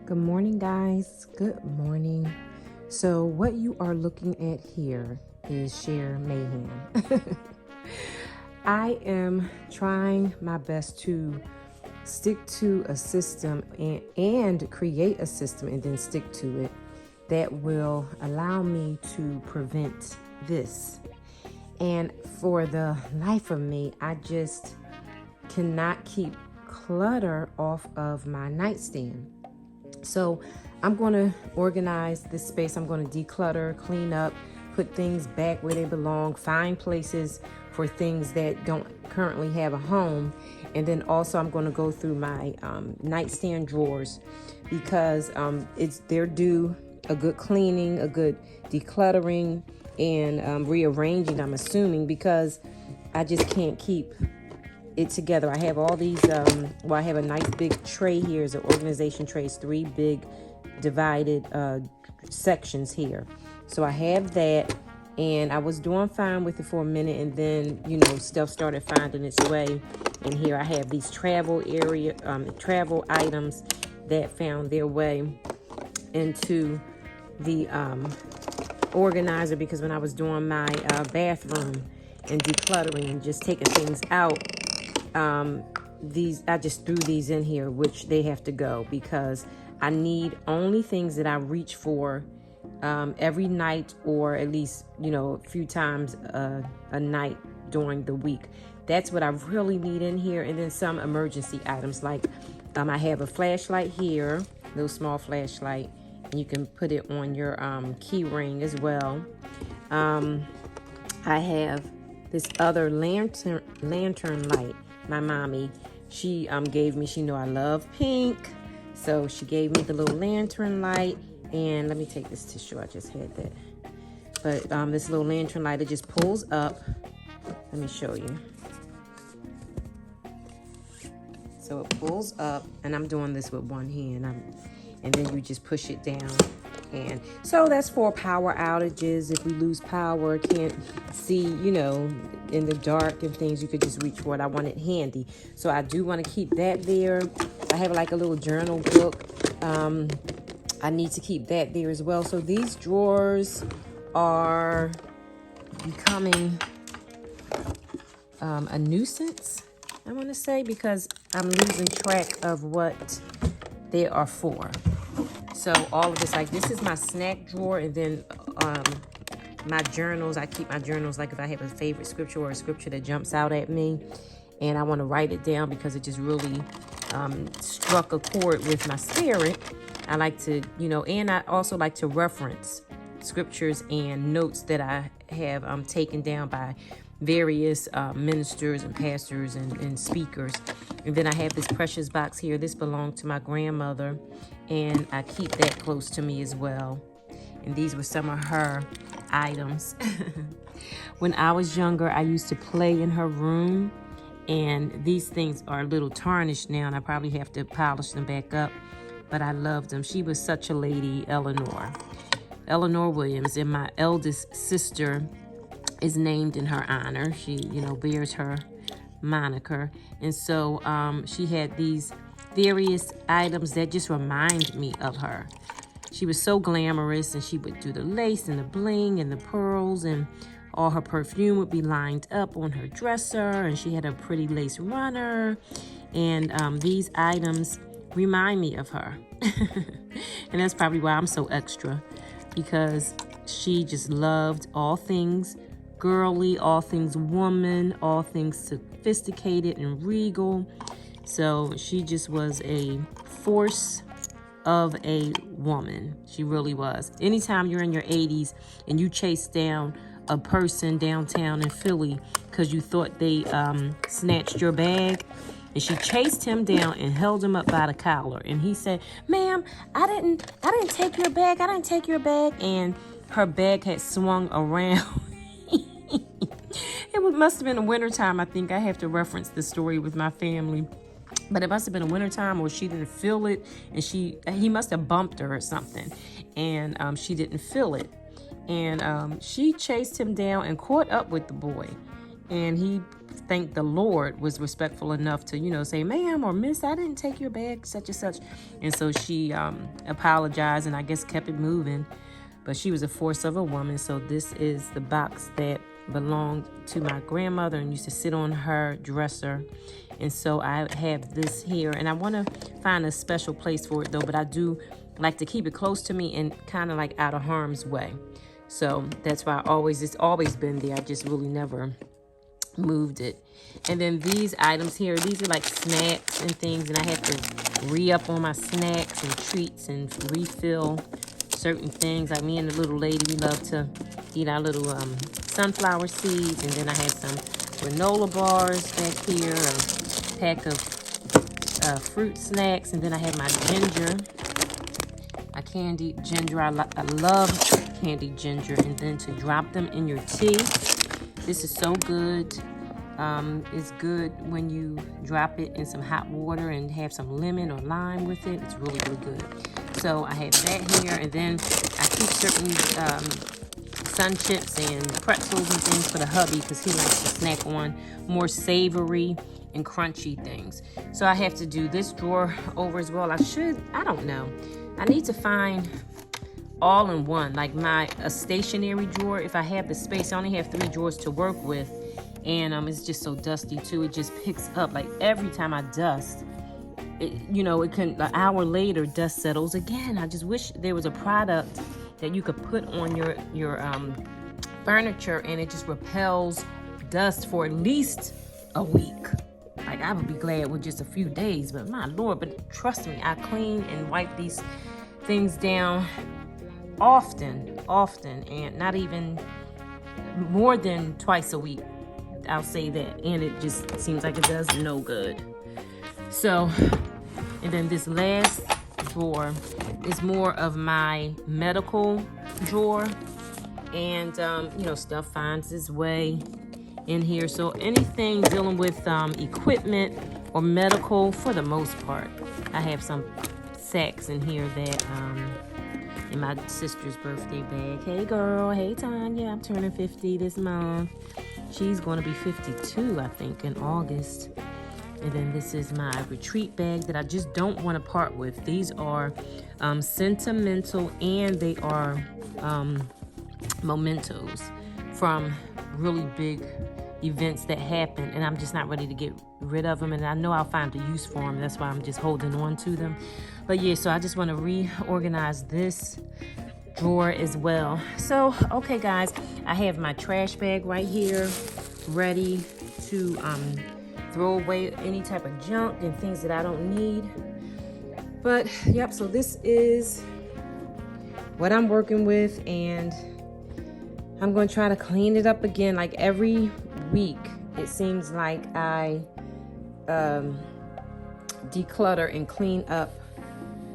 Good morning, guys. Good morning. So what you are looking at here is sheer mayhem. I am trying my best to stick to a system and create a system and then stick to it that will allow me to prevent this. And for the life of me, I just cannot keep clutter off of my nightstand. So I'm going to organize this space. I'm going to declutter, clean up, put things back where they belong, find places for things that don't currently have a home. And then also I'm going to go through my nightstand drawers because they're due a good cleaning, a good decluttering, and rearranging, I'm assuming, because I just can't keep it together. I have all these, I have a nice big tray here. It's an organization tray. It's 3 big divided sections here. So I have that, and I was doing fine with it for a minute, and then, stuff started finding its way. And here I have these travel items that found their way into the organizer, because when I was doing my bathroom and decluttering and just taking things out, I just threw these in here, which they have to go because I need only things that I reach for every night, or at least, a few times a night during the week. That's what I really need in here. And then some emergency items, like I have a flashlight here, little small flashlight, and you can put it on your key ring as well. I have this other lantern light. My mommy, she gave me, she know I love pink, so she gave me the little lantern light. And let me take this tissue, I just had that. But this little lantern light, it just pulls up. Let me show you. So it pulls up, and I'm doing this with one hand, and then you just push it down. And so that's for power outages. If we lose power, can't see, in the dark and things, you could just reach for it. I want it handy. So I do want to keep that there. I have like a little journal book. I need to keep that there as well. So these drawers are becoming a nuisance, I want to say, because I'm losing track of what they are for. So all of this, like this is my snack drawer, and then my journals. I keep my journals, like if I have a favorite scripture or a scripture that jumps out at me and I want to write it down because it just really struck a chord with my spirit. I like to, and I also like to reference scriptures and notes that I have taken down by various ministers and pastors and speakers. And then I have this precious box here. This belonged to my grandmother, and I keep that close to me as well. And these were some of her items. When I was younger, I used to play in her room, and these things are a little tarnished now, and I probably have to polish them back up, but I loved them. She was such a lady, Eleanor Williams, and my eldest sister is named in her honor. She, bears her moniker. And so she had these various items that just remind me of her. She was so glamorous, and she would do the lace and the bling and the pearls, and all her perfume would be lined up on her dresser, and she had a pretty lace runner. And these items remind me of her. And that's probably why I'm so extra, because she just loved all things girly, all things woman, all things sophisticated and regal. So she just was a force of a woman. She really was. Anytime you're in your 80s and you chase down a person downtown in Philly because you thought they snatched your bag, and she chased him down and held him up by the collar, and he said, "Ma'am, I didn't take your bag. I didn't take your bag." And her bag had swung around. It must have been a wintertime. I think I have to reference this story with my family. But it must have been a wintertime, or she didn't feel it, and he must have bumped her or something, and she didn't feel it. And she chased him down and caught up with the boy. And he thank the Lord, was respectful enough to, you know, say, ma'am or miss, I didn't take your bag, such and such. And so she apologized and I guess kept it moving. But she was a force of a woman. So this is the box that belonged to my grandmother and used to sit on her dresser. And so I have this here, and I want to find a special place for it though, but I do like to keep it close to me and kind of like out of harm's way. So that's why it's always been there. I just really never moved it. And then these items here, these are like snacks and things, and I have to re-up on my snacks and treats and refill certain things. Like me and the little lady, we love to eat our little sunflower seeds. And then I have some granola bars back here, a pack of fruit snacks. And then I have my ginger, my candied ginger. I love candied ginger. And then to drop them in your tea. This is so good. It's good when you drop it in some hot water and have some lemon or lime with it. It's really, really good. So I have that here, and then I keep certain sun chips and pretzels and things for the hubby because he likes to snack on more savory and crunchy things. So I have to do this drawer over as well. I don't know. I need to find all in one, like a stationary drawer. If I have the space, I only have 3 drawers to work with, and it's just so dusty too. It just picks up like every time I dust. It can, an hour later, dust settles again. I just wish there was a product that you could put on your furniture and it just repels dust for at least a week. Like, I would be glad with just a few days, but my Lord, but trust me, I clean and wipe these things down often, and not even more than twice a week. I'll say that, and it just seems like it does no good. So, and then this last drawer is more of my medical drawer, and stuff finds its way in here. So anything dealing with equipment or medical, for the most part, I have some sacks in here that in my sister's birthday bag. Hey girl, hey Tanya, I'm turning 50 this month. She's going to be 52, I think, in August. And then this is my retreat bag that I just don't want to part with. These are sentimental, and they are mementos from really big events that happen, and I'm just not ready to get rid of them, and I know I'll find a use for them. That's why I'm just holding on to them. But yeah, so I just want to reorganize this drawer as well. So okay guys, I have my trash bag right here ready to throw away any type of junk and things that I don't need. But yep, so this is what I'm working with, and I'm going to try to clean it up again. Like every week, it seems like I declutter and clean up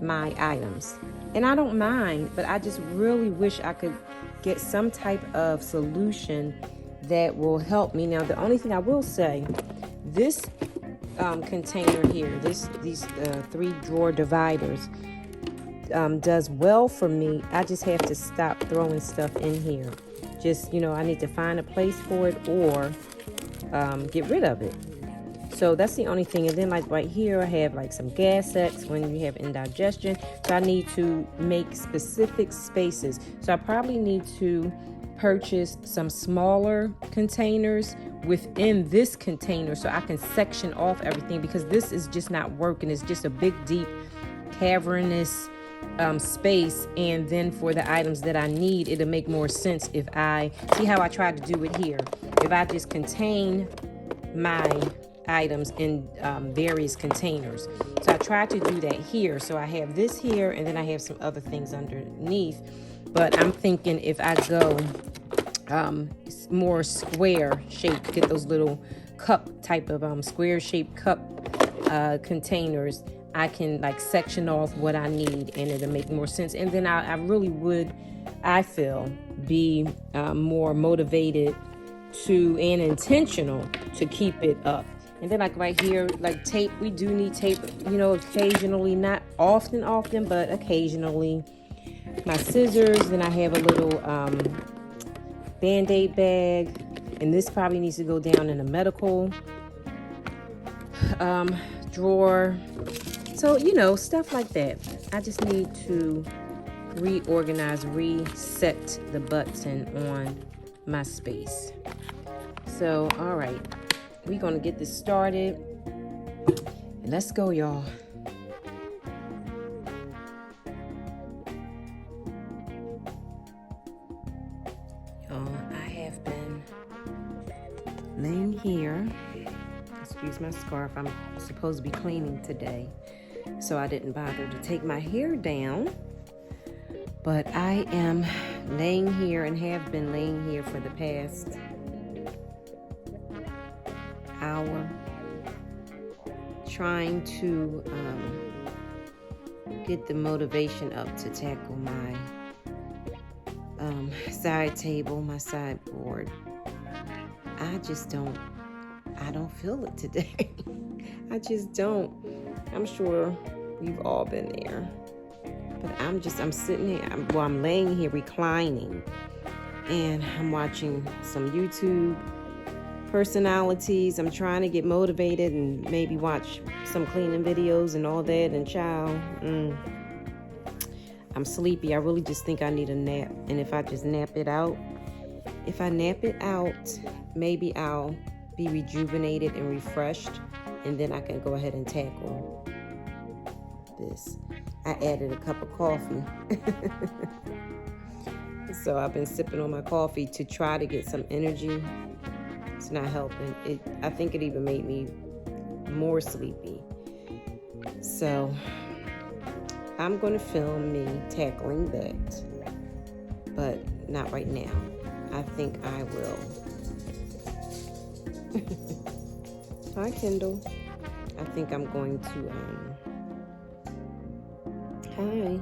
my items. And I don't mind, but I just really wish I could get some type of solution that will help me. Now, the only thing I will say, this container here, these 3 drawer dividers, does well for me. I just have to stop throwing stuff in here. Just, I need to find a place for it or get rid of it. So that's the only thing. And then like right here, I have like some gas X when you have indigestion. So I need to make specific spaces. So I probably need to purchase some smaller containers within this container so I can section off everything, because this is just not working. It's just a big, deep, cavernous space. And then for the items that I need, it'll make more sense if I see how I tried to do it here. If I just contain my items in various containers. So I tried to do that here. So I have this here, and then I have some other things underneath. But I'm thinking if I go more square shape, get those little cup type of square shaped cup containers, I can like section off what I need, and it'll make more sense. And then I really would, I feel, be more motivated to and intentional to keep it up. And then like right here, like tape, we do need tape, occasionally, not often, but occasionally. My scissors, then I have a little Band-Aid bag, And this probably needs to go down in a medical drawer. So, you know, stuff like that. I just need to reorganize, reset the button on my space. So, all right, we're gonna get this started. And let's go, y'all. I have been laying here. Excuse my scarf. I'm supposed to be cleaning today, so I didn't bother to take my hair down. But I am laying here and have been laying here for the past hour, trying to get the motivation up to tackle my side table, my sideboard. I don't feel it today. I just don't. I'm sure you've all been there. But I'm sitting here, I'm laying here reclining, and I'm watching some YouTube personalities. I'm trying to get motivated and maybe watch some cleaning videos and all that, and child, I'm sleepy. I really just think I need a nap. And if I just nap it out, maybe I'll be rejuvenated and refreshed, and then I can go ahead and tackle this. I added a cup of coffee. So I've been sipping on my coffee to try to get some energy. It's not helping. I think it even made me more sleepy. So I'm going to film me tackling that, but not right now. I think I will. Hi, Kendall. I think I'm going to, hi.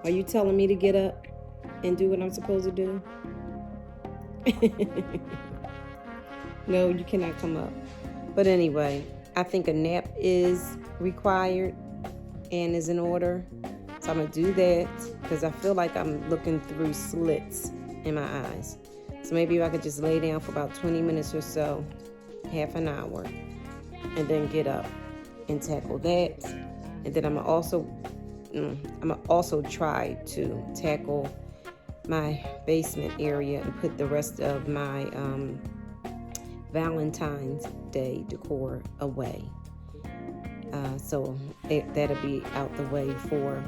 Are you telling me to get up and do what I'm supposed to do? No, you cannot come up. But anyway, I think a nap is required and is in order. So I'm going to do that because I feel like I'm looking through slits in my eyes. So maybe if I could just lay down for about 20 minutes or so, half an hour, and then get up and tackle that. And then I'm gonna also try to tackle my basement area and put the rest of my Valentine's Day decor away. So that'll be out the way for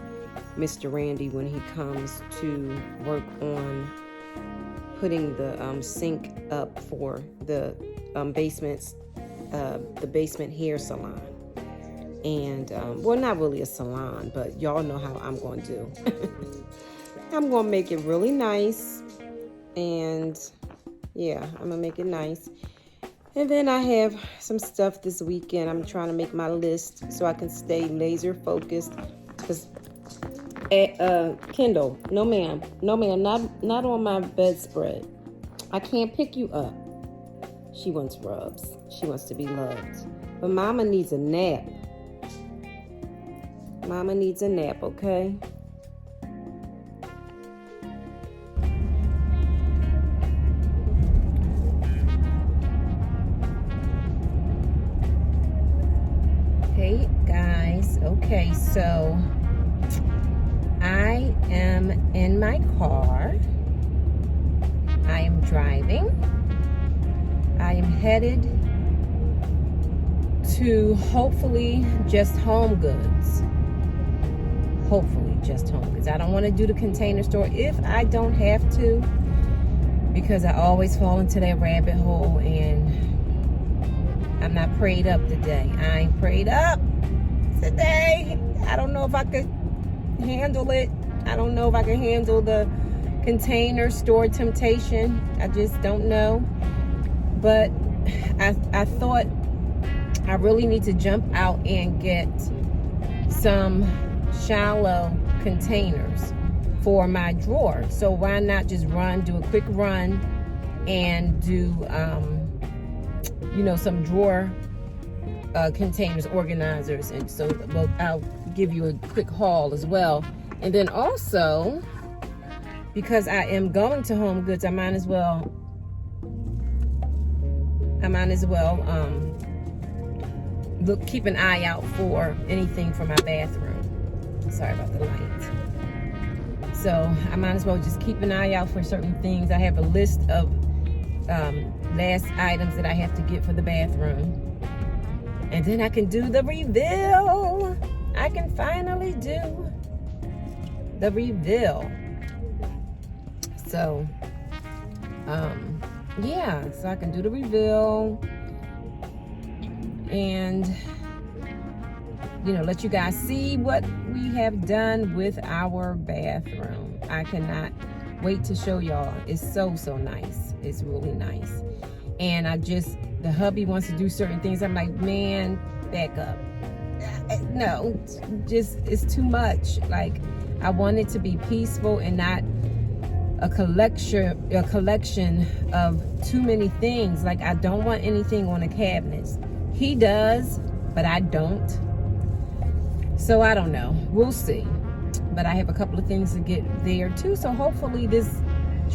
Mr. Randy when he comes to work on putting the sink up for the basement hair salon. And well, not really a salon, but y'all know how I'm going to do. I'm going to make it really nice, and yeah, I'm gonna make it nice. And then I have some stuff this weekend. I'm trying to make my list so I can stay laser focused. Because Kendall, no ma'am, not on my bedspread. I can't pick you up. She wants rubs. She wants to be loved. But Mama needs a nap. Mama needs a nap, okay? Hey guys, okay, so I am in my car. I am driving. I am headed to hopefully Just Home Goods. Hopefully Just Home Goods. I don't want to do the Container Store if I don't have to, because I always fall into that rabbit hole, and I'm not prayed up today. I ain't prayed up today. I don't know if I could handle it. I don't know if I can handle the Container Store temptation. I just don't know. But I thought I really need to jump out and get some shallow containers for my drawer. So why not just do a quick run and do some drawer containers, organizers. And so I'll give you a quick haul as well. And then also, because I am going to Home Goods, I might as well I might as well keep an eye out for anything for my bathroom. Sorry about the light. So I might as well just keep an eye out for certain things. I have a list of last items that I have to get for the bathroom. And then I can do the reveal. I can finally do the reveal. So, yeah, so I can do the reveal and, let you guys see what we have done with our bathroom. I cannot wait to show y'all. It's so nice. It's really nice. And the hubby wants to do certain things. I'm like, man, back up. No, it's too much. Like, I want it to be peaceful and not a collection of too many things. Like, I don't want anything on the cabinets. He does, but I don't. So I don't know. We'll see. But I have a couple of things to get there too. So hopefully this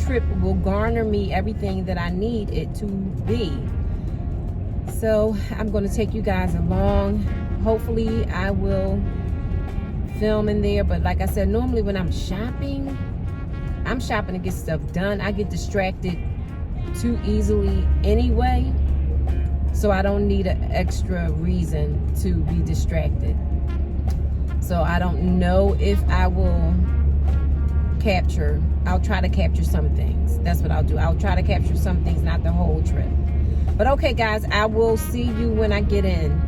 trip will garner me everything that I need it to be. So I'm going to take you guys along. Hopefully I will film in there. But like I said, normally when I'm shopping to get stuff done. I get distracted too easily anyway. So I don't need an extra reason to be distracted. So I don't know if I will I'll try to capture some things. That's what I'll do. I'll try to capture some things, not the whole trip. But okay, guys, I will see you when I get in.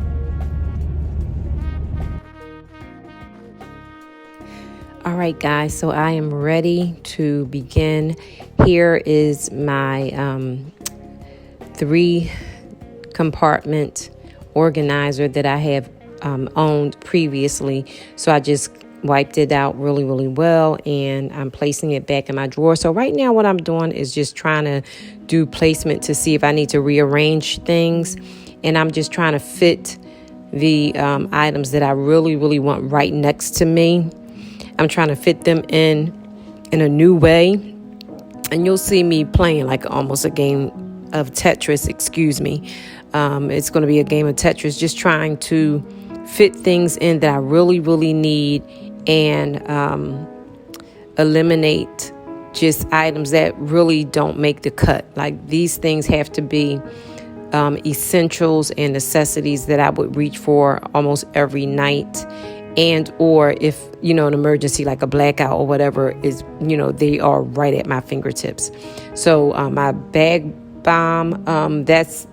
All right, guys, so I am ready to begin. Here is my 3-compartment organizer that I have owned previously. So I just wiped it out really well, and I'm placing it back in my drawer. So right now what I'm doing is just trying to do placement to see if I need to rearrange things, and I'm just trying to fit the items that I really want right next to me. I'm trying to fit them in a new way, and you'll see me playing like almost a game of Tetris, excuse me. It's going to be a game of Tetris, just trying to fit things in that I really need, and eliminate just items that really don't make the cut. Like, these things have to be essentials and necessities that I would reach for almost every night, and or if an emergency like a blackout or whatever is, they are right at my fingertips. So my bag balm, that's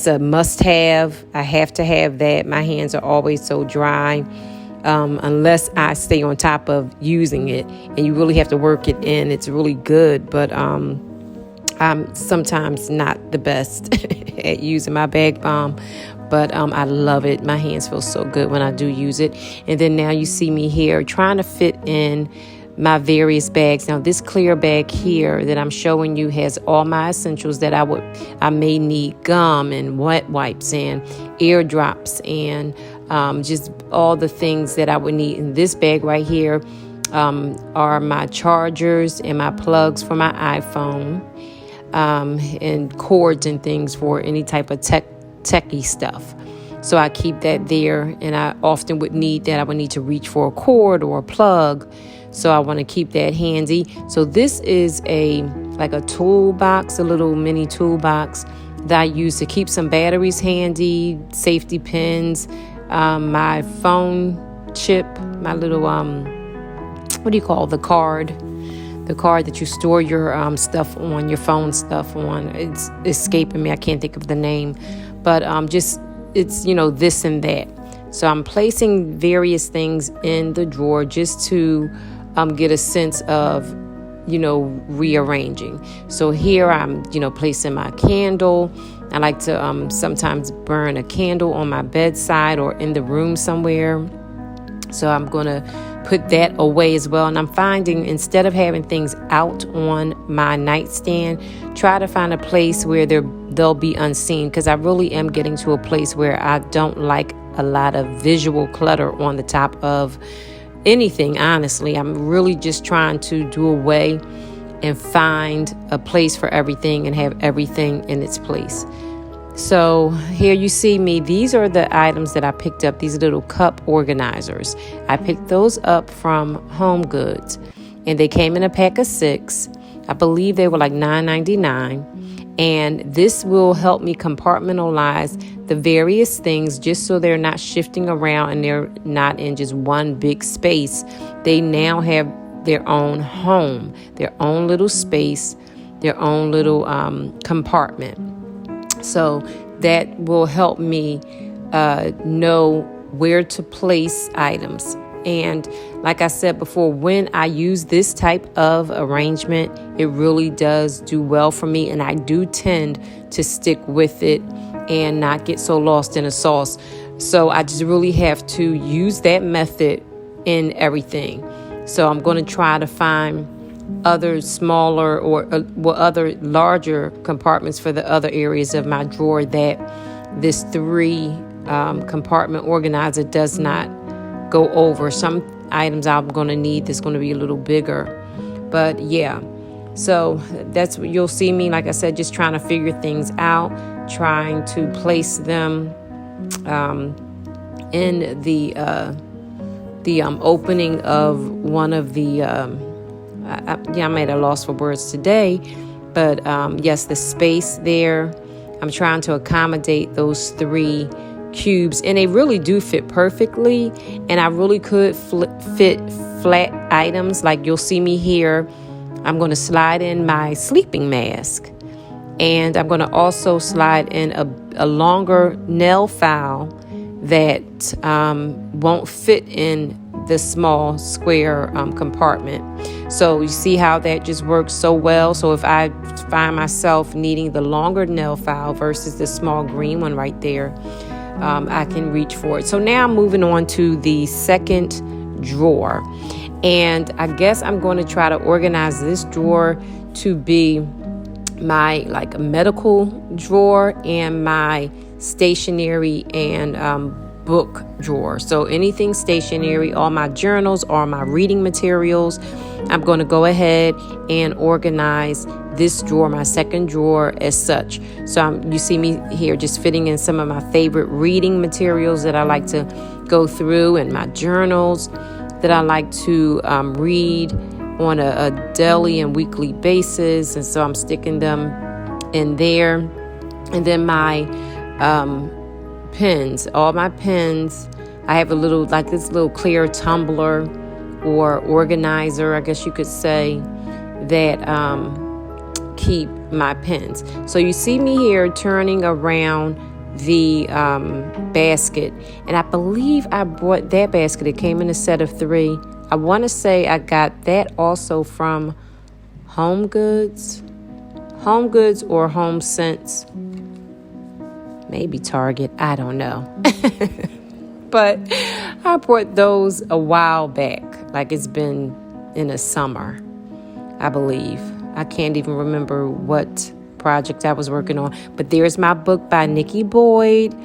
a must-have. I have to have that. My hands are always so dry, unless I stay on top of using it, and you really have to work it in. It's really good, but I'm sometimes not the best at using my bag balm, but I love it. My hands feel so good when I do use it. And then now you see me here trying to fit in my various bags. Now, this clear bag here that I'm showing you has all my essentials that I may need: gum and wet wipes and ear drops and just all the things that I would need. In this bag right here are my chargers and my plugs for my iPhone, and cords and things for any type of techie stuff. So I keep that there, and I often would need that. I would need to reach for a cord or a plug. So I want to keep that handy. So this is a toolbox, a little mini toolbox that I use to keep some batteries handy, safety pins, my phone chip, my little, the card that you store your stuff on, your phone stuff on. It's escaping me. I can't think of the name, but it's, this and that. So I'm placing various things in the drawer just to get a sense of, rearranging. So here I'm, placing my candle. I like to sometimes burn a candle on my bedside or in the room somewhere. So I'm going to put that away as well. And I'm finding, instead of having things out on my nightstand, try to find a place where they'll be unseen, because I really am getting to a place where I don't like a lot of visual clutter on the top of anything. Honestly, I'm really just trying to do away and find a place for everything and have everything in its place. So here you see me. These are the items that I picked up, these little cup organizers. I picked those up from Home Goods, and they came in a pack of 6. I believe they were like $9.99. And this will help me compartmentalize the various things just so they're not shifting around and they're not in just one big space. They now have their own home, their own little space, their own little compartment. So that will help me know where to place items. And like I said before, when I use this type of arrangement, it really does do well for me. And I do tend to stick with it and not get so lost in a sauce. So I just really have to use that method in everything. So I'm going to try to find other smaller or other larger compartments for the other areas of my drawer that this 3 compartment organizer does not go over. Some items I'm going to need that's going to be a little bigger. But yeah, so that's what you'll see me, like I said, just trying to figure things out, trying to place them in the opening of one of the I'm at a loss for words today, but yes, the space there. I'm trying to accommodate those 3 cubes, and they really do fit perfectly. And I really could fit flat items, like you'll see me here. I'm going to slide in my sleeping mask, and I'm going to also slide in a longer nail file that won't fit in the small square compartment. So you see how that just works so well. So if I find myself needing the longer nail file versus the small green one right there, I can reach for it. So now I'm moving on to the second drawer, and I guess I'm going to try to organize this drawer to be my like medical drawer and my stationery and book drawer. So anything stationery, all my journals, all my reading materials, I'm going to go ahead and organize this drawer, my second drawer, as such. So you see me here just fitting in some of my favorite reading materials that I like to go through, and my journals that I like to read on a daily and weekly basis. And so I'm sticking them in there. And then my pens, all my pens. I have a little, like this little clear tumbler or organizer, I guess you could say, that keep my pens. So you see me here turning around the basket, and I believe I bought that basket. It came in a set of 3. I want to say I got that also from Home Goods or Home Sense. Maybe Target, I don't know. But I bought those a while back, like it's been in the summer, I believe. I can't even remember what project I was working on. But there's my book by Nikki Boyd,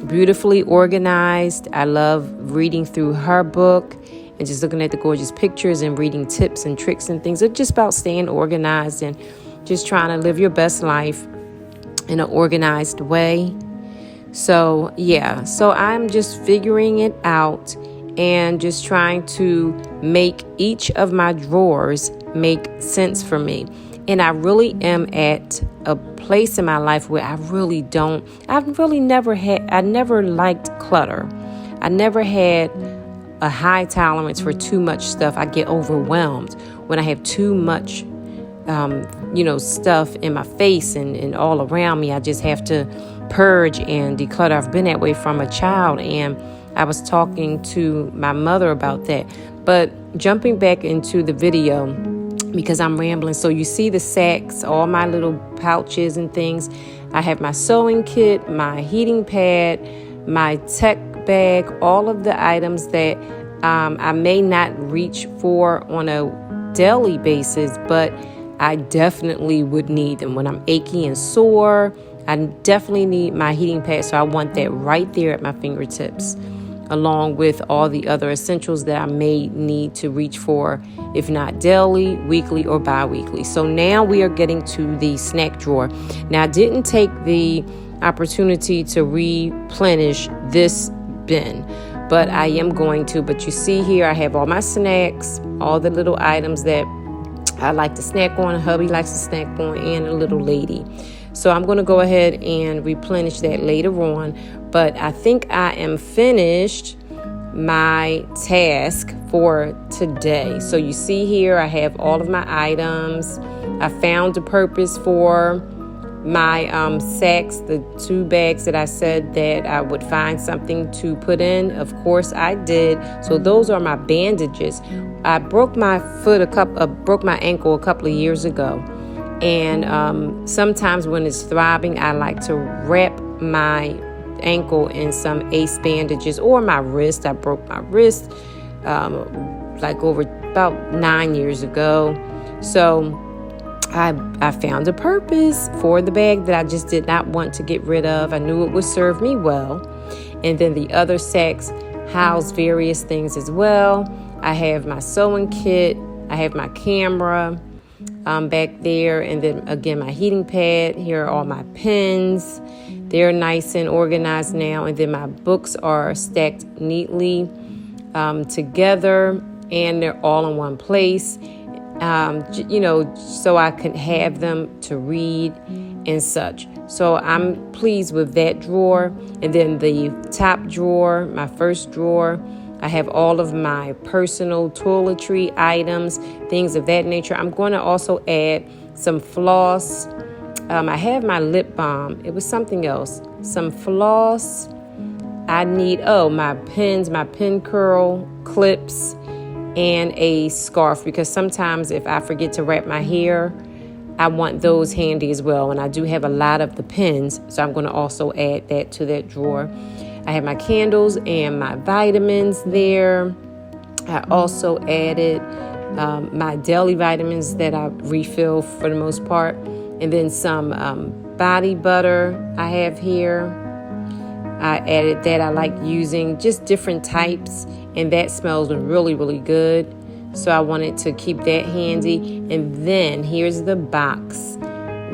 beautifully organized. I love reading through her book and just looking at the gorgeous pictures and reading tips and tricks and things. It's just about staying organized and just trying to live your best life in an organized way. So yeah, so I'm just figuring it out and just trying to make each of my drawers make sense for me. And I really am at a place in my life where I never liked clutter. I never had a high tolerance for too much stuff. I get overwhelmed when I have too much stuff in my face and all around me. I just have to purge and declutter. I've been that way from a child, and I was talking to my mother about that. But jumping back into the video, because I'm rambling. So you see the sacks, all my little pouches and things. I have my sewing kit, my heating pad, my tech bag, all of the items that I may not reach for on a daily basis, but I definitely would need them when I'm achy and sore. I definitely need my heating pad, so I want that right there at my fingertips. along with all the other essentials that I may need to reach for, if not daily, weekly, or bi-weekly. So now we are getting to the snack drawer. Now, I didn't take the opportunity to replenish this bin, but I am going to. But you see here, I have all my snacks, all the little items that I like to snack on, hubby likes to snack on, and a little lady. So I'm going to go ahead and replenish that later on. But I think I am finished my task for today. So you see here, I have all of my items. I found a purpose for my sacks, the 2 bags that I said that I would find something to put in. Of course I did. So those are my bandages. I broke my broke my ankle a couple of years ago. And sometimes when it's throbbing, I like to wrap my ankle in some ace bandages, or my wrist. I broke my wrist like over about 9 years ago. So I found a purpose for the bag that I just did not want to get rid of. I knew it would serve me well. And then the other sacks house various things as well. I have my sewing kit. I have my camera back there. And then again, my heating pad. Here are all my pens. They're nice and organized now. And then my books are stacked neatly together, and they're all in one place. So I can have them to read and such. So I'm pleased with that drawer. And then the top drawer, my first drawer, I have all of my personal toiletry items, things of that nature. I'm going to also add some floss. I have my lip balm. It was something else. Some floss. I need, my pens, my pen curl clips, and a scarf, because sometimes if I forget to wrap my hair, I want those handy as well. And I do have a lot of the pens, so I'm going to also add that to that drawer. I have my candles and my vitamins there. I also added my daily vitamins that I refill for the most part. And then some body butter I have here. I added that. I like using just different types, and that smells really, really good. So I wanted to keep that handy. And then here's the box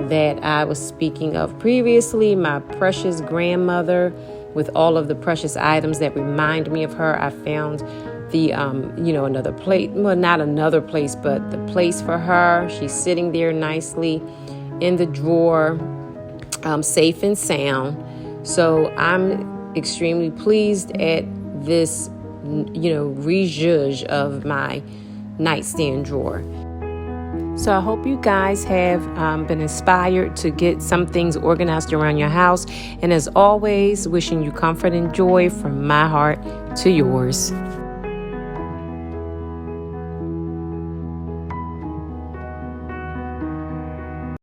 that I was speaking of previously, my precious grandmother, with all of the precious items that remind me of her. I found the, another place, well, not another place, but the place for her. She's sitting there nicely in the drawer, safe and sound. So I'm extremely pleased at this, rejudge of my nightstand drawer. So I hope you guys have been inspired to get some things organized around your house. And as always, wishing you comfort and joy from my heart to yours.